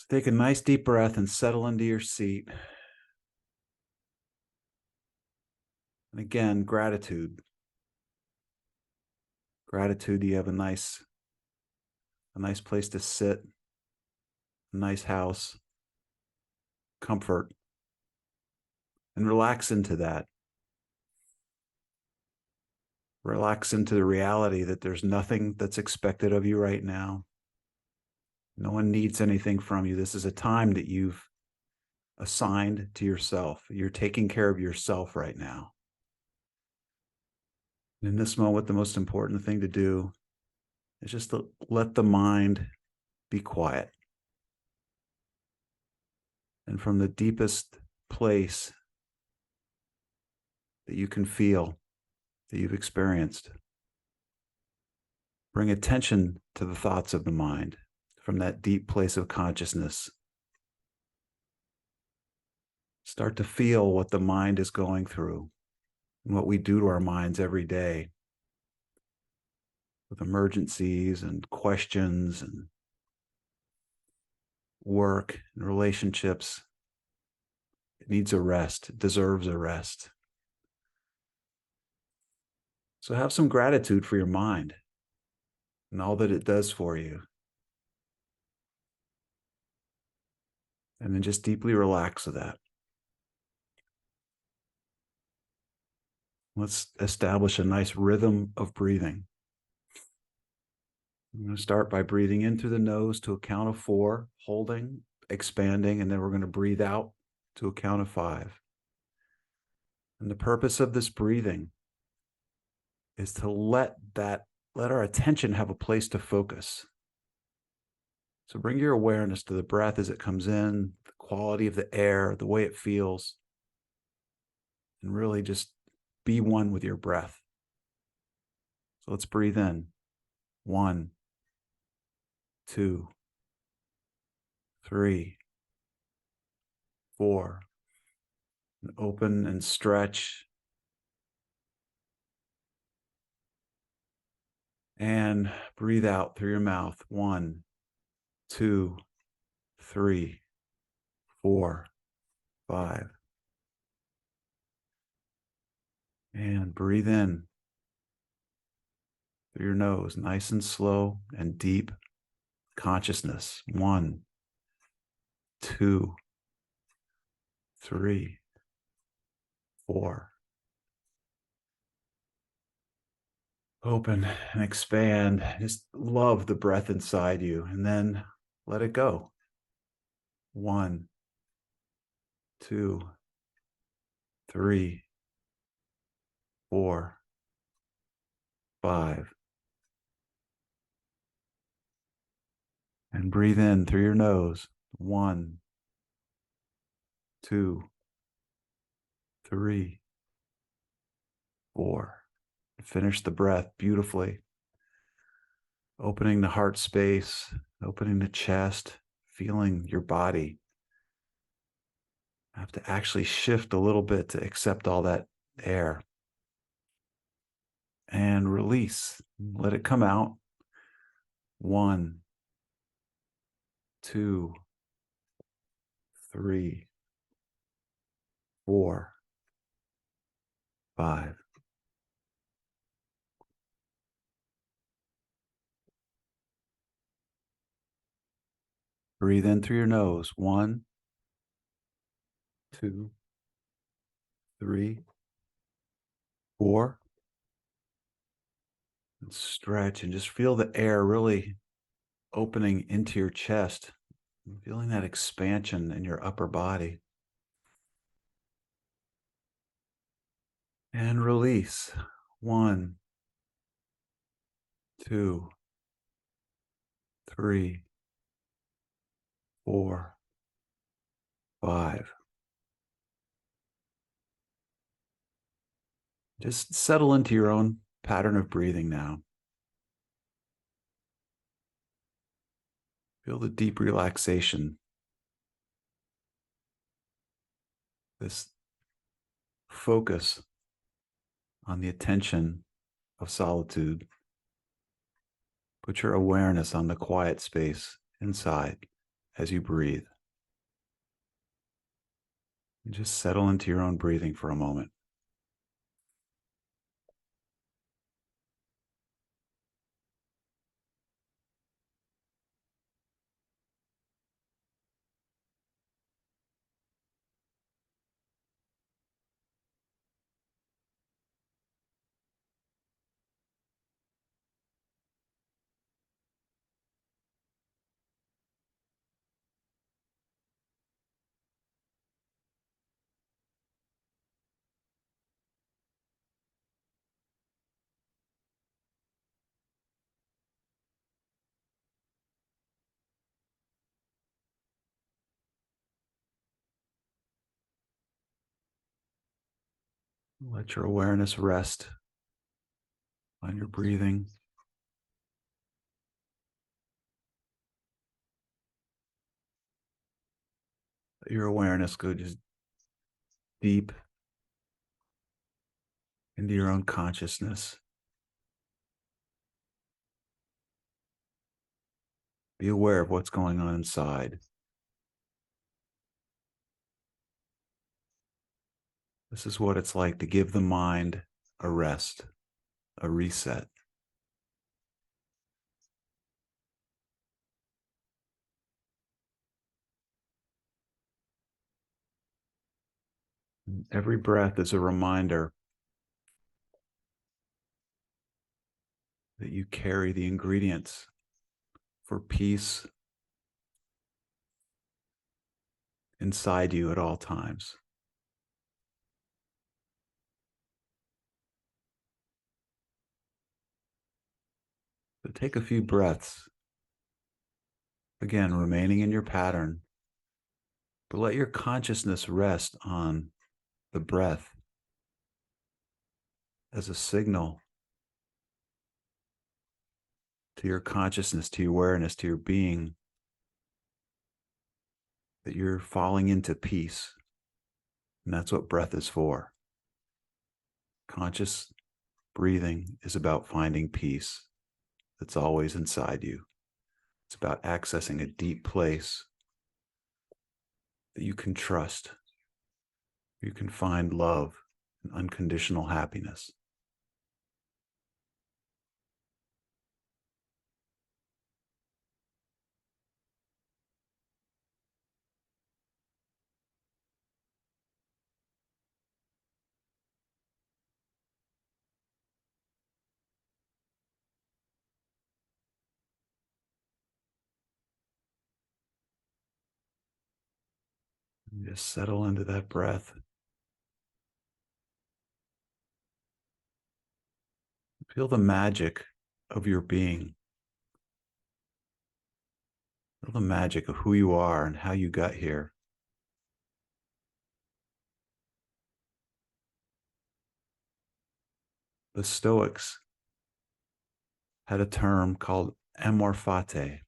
Take a nice deep breath and settle into your seat. And again, gratitude. Gratitude, you have a nice place to sit, a nice house, comfort, and relax into that. Relax into the reality that there's nothing that's expected of you right now. No one needs anything from you. This is a time that you've assigned to yourself. You're taking care of yourself right now. In this moment, the most important thing to do is just to let the mind be quiet. And from the deepest place that you can feel, that you've experienced, bring attention to the thoughts of the mind from that deep place of consciousness. Start to feel what the mind is going through and what we do to our minds every day with emergencies and questions and work and relationships. It needs a rest. It deserves a rest. So have some gratitude for your mind and all that it does for you. And then just deeply relax with that. Let's establish a nice rhythm of breathing. I'm going to start by breathing in through the nose to a count of 4, holding, expanding, and then we're going to breathe out to a count of 5. And the purpose of this breathing is to let our attention have a place to focus. So bring your awareness to the breath as it comes in, the quality of the air, the way it feels, and really just be one with your breath. So let's breathe in. 1, 2, 3, 4. And open and stretch. And breathe out through your mouth. 1, 2, 3, 4, 5. And breathe in through your nose, nice and slow and deep consciousness. 1, 2, 3, 4. Open and expand. Just love the breath inside you and then let it go. 1, 2, 3, 4, 5. And breathe in through your nose. 1, 2, 3, 4. Finish the breath beautifully. Opening the heart space, opening the chest, feeling your body. I have to actually shift a little bit to accept all that air. And release. Let it come out. 1, 2, 3, 4, 5. Breathe in through your nose. 1, 2, 3, 4. And stretch and just feel the air really opening into your chest. Feeling that expansion in your upper body. And release. 1, 2, 3, 4, 5. Just settle into your own pattern of breathing now. Feel the deep relaxation. This focus on the attention of solitude. Put your awareness on the quiet space inside as you breathe. And just settle into your own breathing for a moment. Let your awareness rest on your breathing. Let your awareness go just deep into your own consciousness. Be aware of what's going on inside. This is what it's like to give the mind a rest, a reset. Every breath is a reminder that you carry the ingredients for peace inside you at all times. So take a few breaths, again, remaining in your pattern, but let your consciousness rest on the breath as a signal to your consciousness, to your awareness, to your being, that you're falling into peace. And that's what breath is for. Conscious breathing is about finding peace that's always inside you. It's about accessing a deep place that you can trust. You can find love and unconditional happiness. And just settle into that breath. Feel the magic of your being. Feel the magic of who you are and how you got here. The Stoics had a term called amor fati.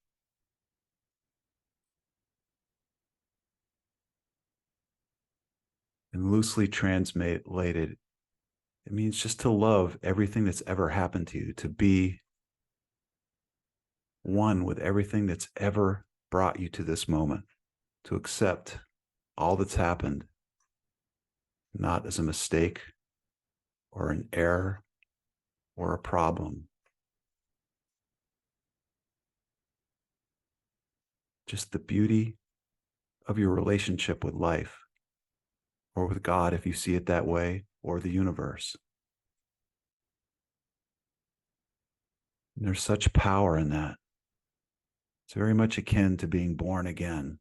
And loosely translated, it means just to love everything that's ever happened to you, to be one with everything that's ever brought you to this moment, to accept all that's happened, not as a mistake or an error or a problem. Just the beauty of your relationship with life, or with God, if you see it that way, or the universe. And there's such power in that. It's very much akin to being born again.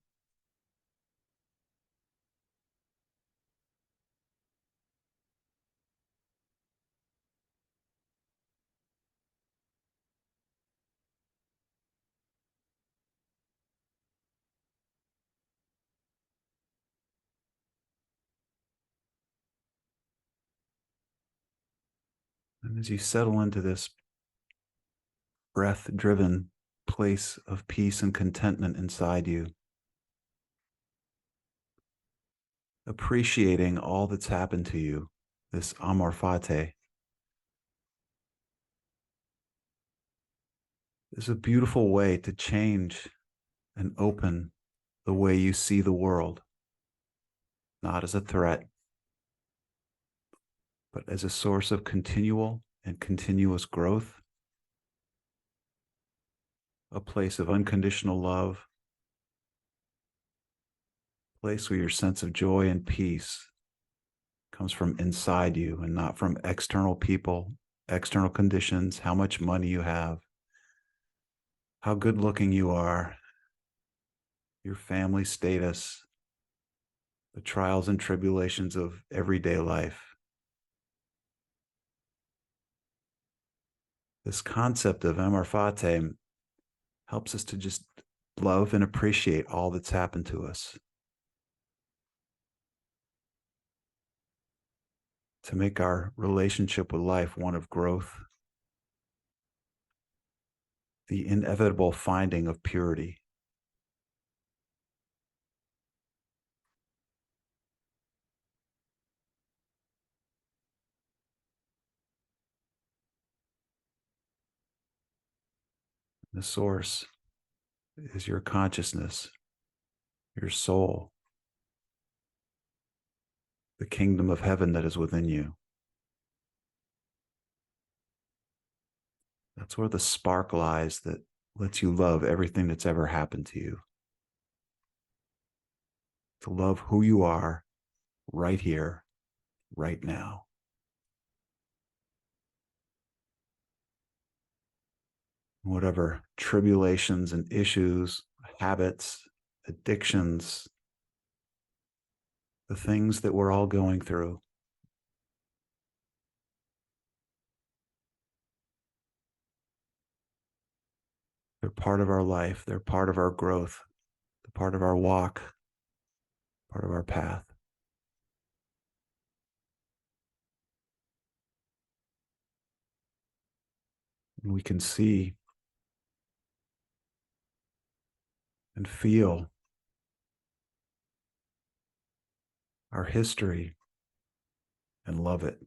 And as you settle into this breath-driven place of peace and contentment inside you, appreciating all that's happened to you, this amor fati, is a beautiful way to change and open the way you see the world, not as a threat, but as a source of continual and continuous growth, a place of unconditional love, a place where your sense of joy and peace comes from inside you and not from external people, external conditions, how much money you have, how good looking you are, your family status, the trials and tribulations of everyday life. This concept of amor fati helps us to just love and appreciate all that's happened to us, to make our relationship with life one of growth, the inevitable finding of purity. The source is your consciousness, your soul, the kingdom of heaven that is within you. That's where the spark lies that lets you love everything that's ever happened to you. To love who you are right here, right now. Whatever tribulations and issues, habits, addictions, the things that we're all going through. They're part of our life. They're part of our growth. They're part of our walk, part of our path. And we can see and feel our history and love it.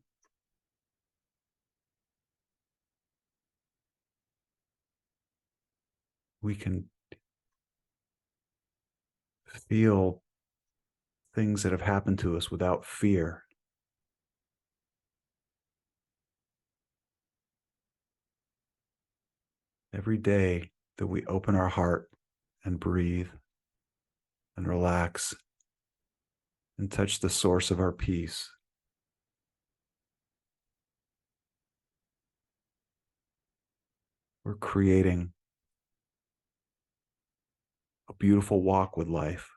We can feel things that have happened to us without fear. Every day that we open our heart and breathe and relax and touch the source of our peace, we're creating a beautiful walk with life.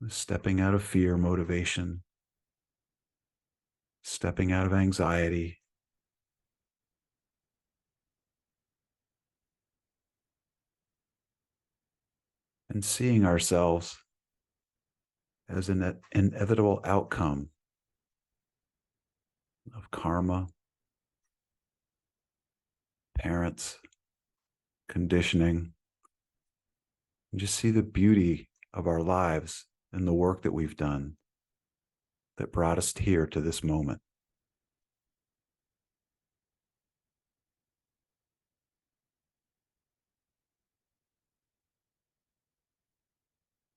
Stepping out of fear, motivation, stepping out of anxiety, and seeing ourselves as an inevitable outcome of karma, parents, conditioning, and just see the beauty of our lives and the work that we've done that brought us here to this moment.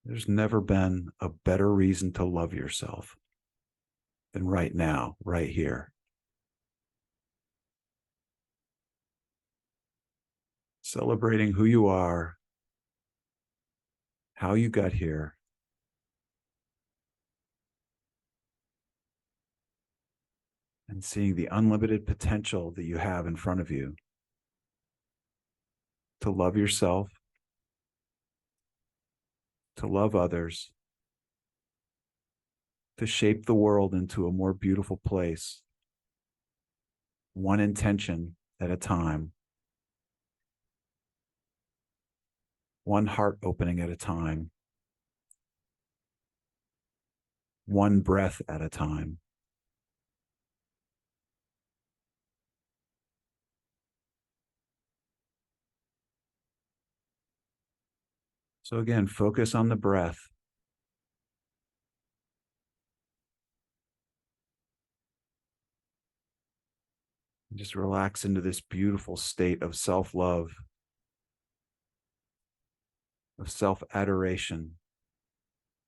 There's never been a better reason to love yourself than right now, right here. Celebrating who you are, how you got here, and seeing the unlimited potential that you have in front of you to love yourself, to love others, to shape the world into a more beautiful place, one intention at a time, one heart opening at a time, one breath at a time. So again, focus on the breath. Just relax into this beautiful state of self-love of self-adoration,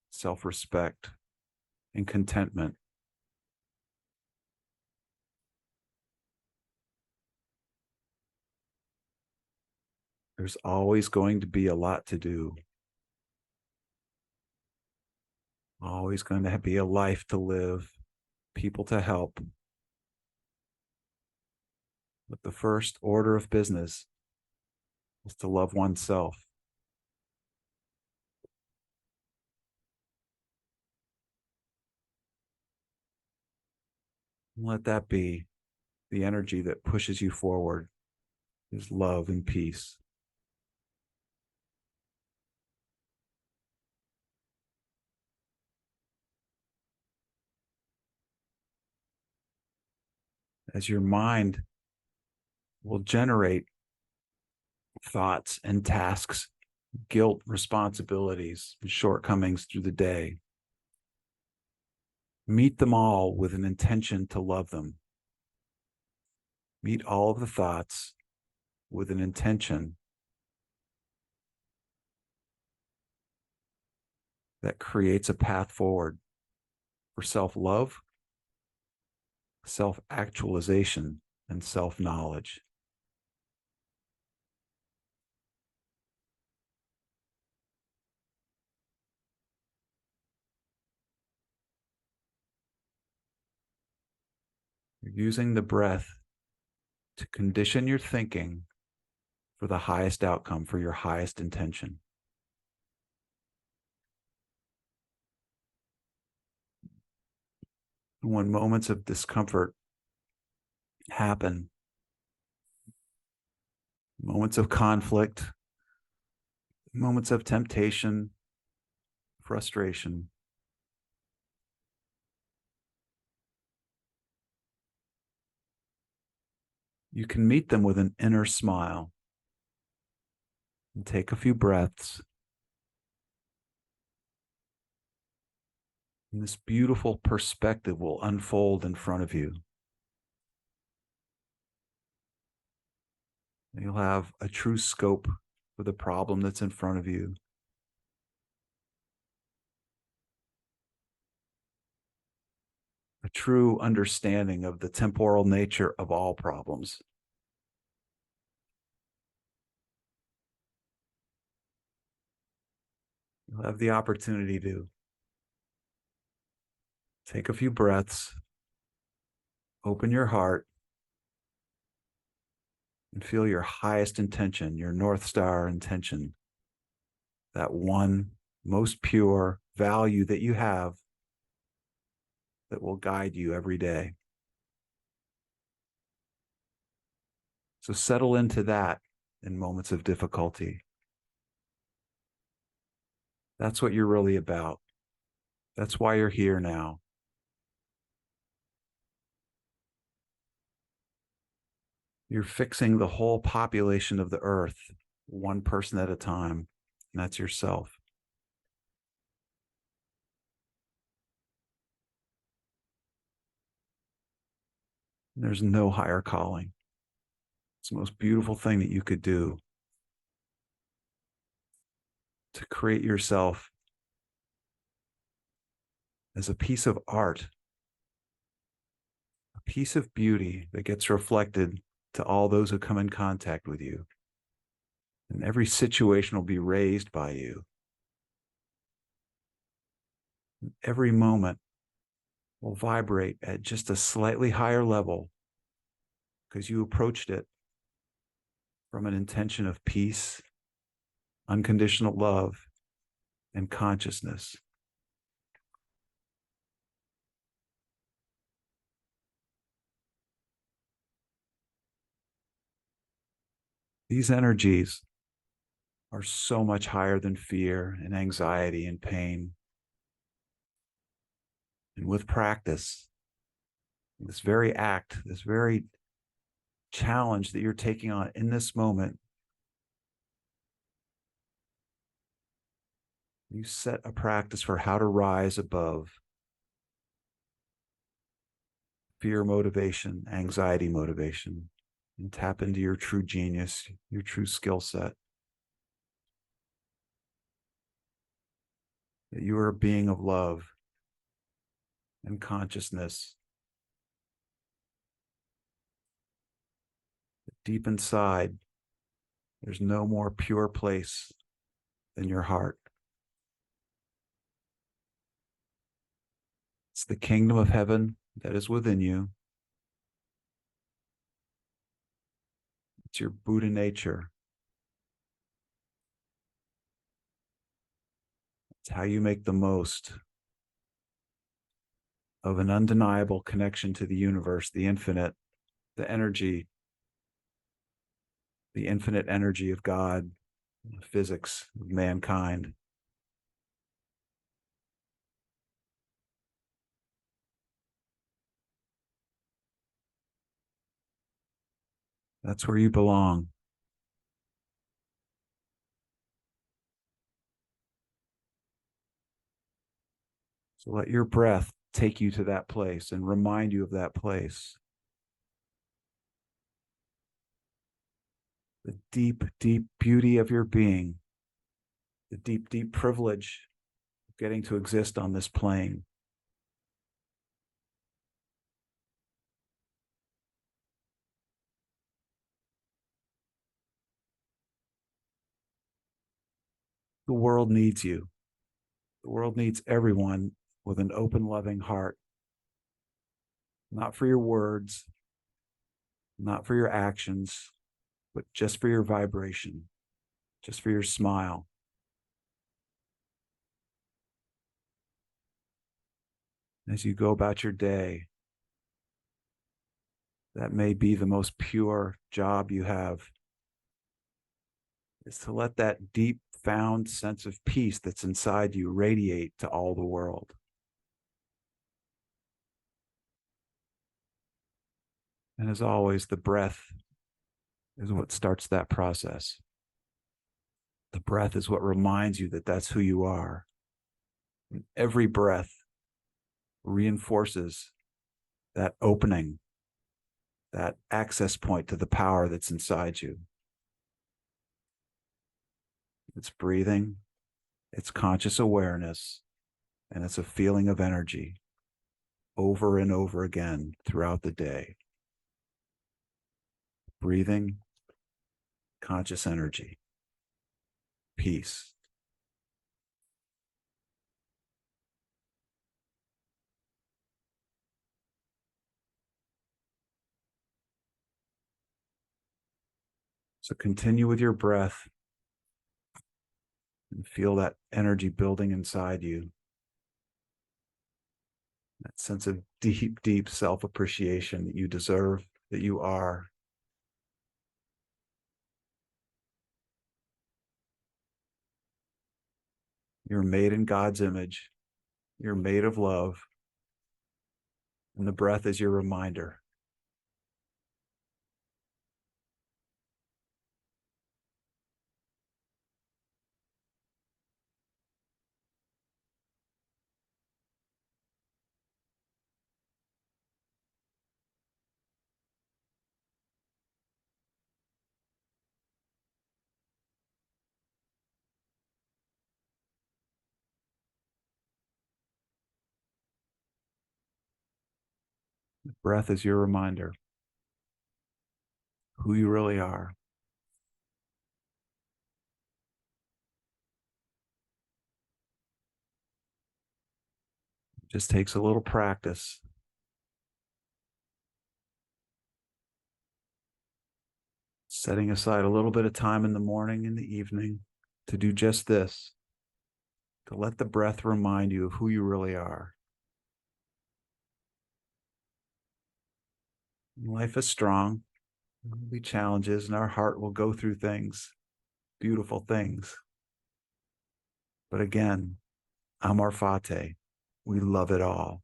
self-respect, and contentment. There's always going to be a lot to do. Always going to be a life to live, people to help. But the first order of business is to love oneself. And let that be the energy that pushes you forward, is love and peace. As your mind will generate thoughts and tasks, guilt, responsibilities, and shortcomings through the day, meet them all with an intention to love them. Meet all of the thoughts with an intention that creates a path forward for self-love, self-actualization, and self-knowledge. You're using the breath to condition your thinking for the highest outcome, for your highest intention. When moments of discomfort happen, moments of conflict, moments of temptation, frustration, you can meet them with an inner smile and take a few breaths. And this beautiful perspective will unfold in front of you. You'll have a true scope for the problem that's in front of you. A true understanding of the temporal nature of all problems. You'll have the opportunity to take a few breaths, open your heart, and feel your highest intention, your North Star intention, that one most pure value that you have that will guide you every day. So settle into that in moments of difficulty. That's what you're really about. That's why you're here now. You're fixing the whole population of the earth, one person at a time, and that's yourself. There's no higher calling. It's the most beautiful thing that you could do, to create yourself as a piece of art, a piece of beauty that gets reflected to all those who come in contact with you. And every situation will be raised by you. Every moment will vibrate at just a slightly higher level because you approached it from an intention of peace, unconditional love, and consciousness. These energies are so much higher than fear and anxiety and pain. And with practice, this very act, this very challenge that you're taking on in this moment, you set a practice for how to rise above fear motivation, anxiety motivation, and tap into your true genius, your true skill set. that you are a being of love and consciousness. Deep inside, there's no more pure place than your heart. It's the kingdom of heaven that is within you. It's your Buddha nature. It's how you make the most of an undeniable connection to the universe, the infinite, the energy, the infinite energy of God, physics, of mankind. That's where you belong. So let your breath take you to that place and remind you of that place. The deep, deep beauty of your being, the deep, deep privilege of getting to exist on this plane. The world needs you. The world needs everyone with an open, loving heart, not for your words, not for your actions, but just for your vibration, just for your smile. As you go about your day, that may be the most pure job you have, is to let that deep found sense of peace that's inside you radiate to all the world. And as always, the breath is what starts that process. The breath is what reminds you that that's who you are. And every breath reinforces that opening, that access point to the power that's inside you. It's breathing, it's conscious awareness, and it's a feeling of energy over and over again throughout the day. Breathing, conscious energy, peace. So continue with your breath and feel that energy building inside you. That sense of deep, deep self-appreciation that you deserve, that you are. You're made in God's image. You're made of love. And the breath is your reminder. The breath is your reminder who you really are. It just takes a little practice. Setting aside a little bit of time in the morning and the evening to do just this, to let the breath remind you of who you really are. Life is strong. There will be challenges, and our heart will go through things, beautiful things. But again, Amor Fati, we love it all.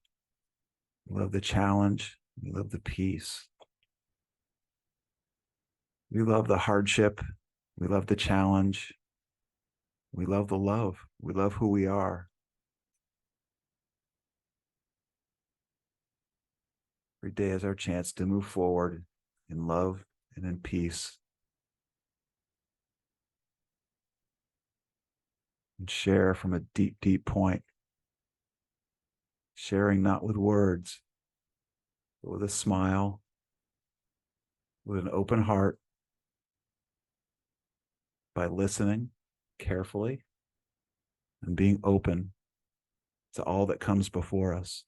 We love the challenge. We love the peace. We love the hardship. We love the challenge. We love the love. We love who we are. Every day is our chance to move forward in love and in peace. and share from a deep, deep point. Sharing not with words, but with a smile, with an open heart, by listening carefully and being open to all that comes before us.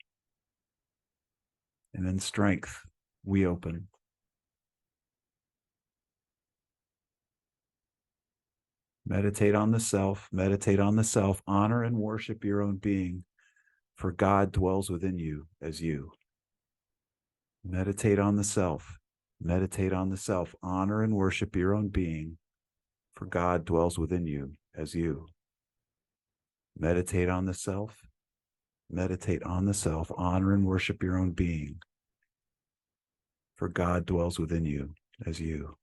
And in strength, we open. Meditate on the self, meditate on the self, honor and worship your own being, for God dwells within you as you. Meditate on the self, meditate on the self, honor and worship your own being, for God dwells within you as you. Meditate on the self, meditate on the self, honor and worship your own being, for God dwells within you as you.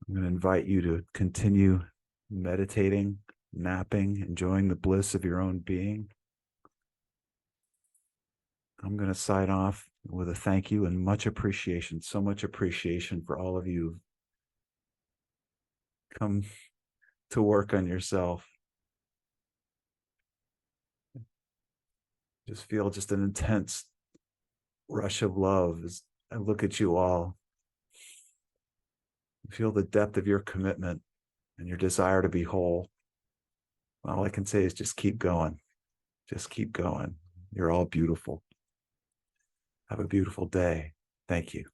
I'm going to invite you to continue meditating, napping, enjoying the bliss of your own being. I'm going to sign off with a thank you and much appreciation, so much appreciation for all of you who've come to work on yourself. Just feel just an intense rush of love as I look at you all. Feel the depth of your commitment and your desire to be whole. All I can say is just keep going. Just keep going. You're all beautiful. Have a beautiful day. Thank you.